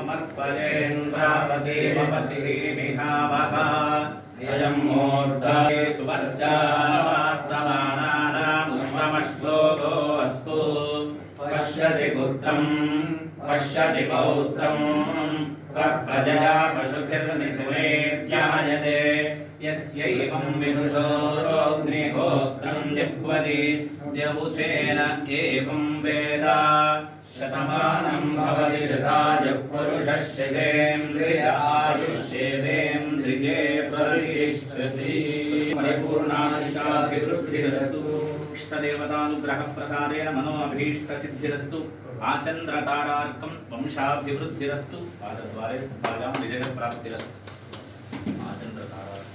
समर्पयेन्द्रावतीमपचिः अयं मूर्धये सुवर्चासमानानामुष्मश्लोको अस्तु पश्यति पुत्रं पश्यति पौत्रं प्रजया पशुभिर्निर्वेद्यायते यस्यैवं विदुषोऽग्निहोत्रं जिह्वति यवुचेन एवं वेद शतमानं भवति शताय पुरुषः शतेन्द्रिय आयुष्येवेन्द्रिये प्रतिष्ठति परिपूर्णानुशाभिवृद्धिरस्तु इष्टदेवतानुग्रहप्रसादेन मनोऽभीष्टसिद्धिरस्तु आचन्द्रतारार्कं वंशाभिवृद्धिरस्तु पादद्वारे सभायां विजयप्राप्तिरस्तु आचन्द्रतारार्कं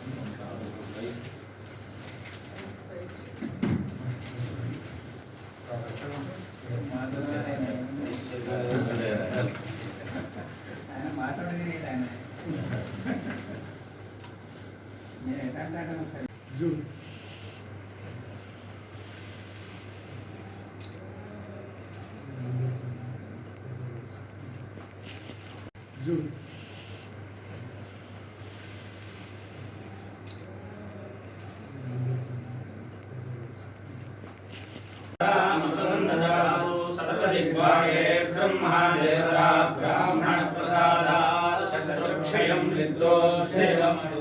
सर्वजिह्वाये ब्रह्मदेवरा ब्राह्मण प्रसादात् शत्रुक्षयं विद्रोक्षयमस्तु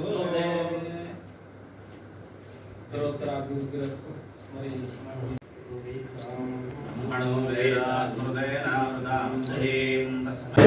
ब्रह्मणो वेदात्मृतेनावृतां श्रीं तस्मै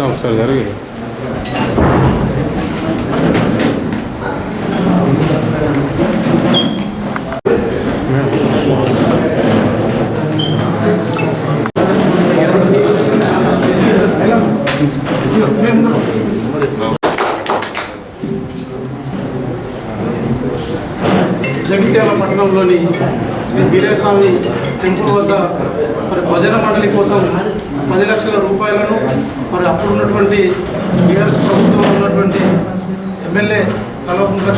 ఒకసారి జరిగి జగిత్యాల పట్టణంలోని శ్రీ వీరస్వామి టెంపుల్ వద్ద మరి భజన మండలి కోసం 10 లక్షల రూపాయలను మరి అప్పుడు ఉన్నటువంటి బీఆర్ఎస్ ప్రభుత్వంలో ఉన్నటువంటి ఎమ్మెల్యే కల్వకుంట్ల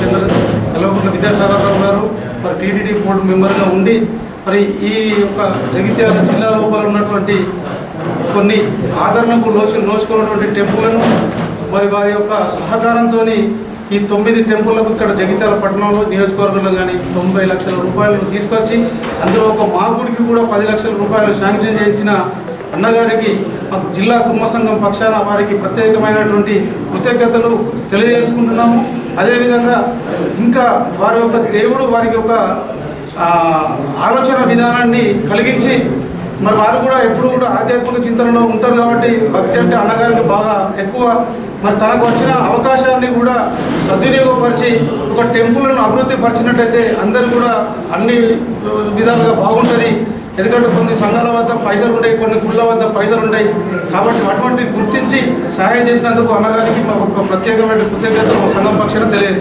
విద్యాసాగరరావు గారు మరి టీటీడీ బోర్డు మెంబర్గా ఉండి మరి ఈ యొక్క జగిత్యాల జిల్లా లోపల ఉన్నటువంటి కొన్ని ఆదరణకు నోచుకున్నటువంటి టెంపుల్లను మరి వారి యొక్క సహకారంతో ఈ 9 టెంపుల్లకు ఇక్కడ జగిత్యాల పట్టణంలో నియోజకవర్గంలో కానీ 90 లక్షల రూపాయలను తీసుకొచ్చి అందులో ఒక మా గుడికి కూడా 10 లక్షల రూపాయలు శాంక్షన్ చేయించిన అన్నగారికి జిల్లా కుర్మ సంఘం పక్షాన వారికి ప్రత్యేకమైనటువంటి కృతజ్ఞతలు తెలియజేసుకుంటున్నాము. అదేవిధంగా ఇంకా వారి యొక్క దేవుడు వారికి ఒక ఆలోచన విధానాన్ని కలిగించి మరి వారు కూడా ఎప్పుడు కూడా ఆధ్యాత్మిక చింతనలో ఉంటారు కాబట్టి భక్తి అంటే అన్నగారికి బాగా ఎక్కువ. మరి తనకు వచ్చిన అవకాశాన్ని కూడా సద్వినియోగపరిచి ఒక టెంపుల్ను అభివృద్ధి పరిచినట్టయితే అందరూ కూడా అన్ని విధాలుగా బాగుంటుంది. ఎందుకంటే కొన్ని సంఘాల వద్ద పైసలు ఉంటాయి, కొన్ని గుళ్ళ వద్ద పైసలు ఉంటాయి. కాబట్టి అటువంటి గుర్తించి సహాయం చేసినందుకు అన్నగారికి ఒక ప్రత్యేకమైన కృతజ్ఞతలు సంఘం పక్షాన తెలియజేస్తుంది.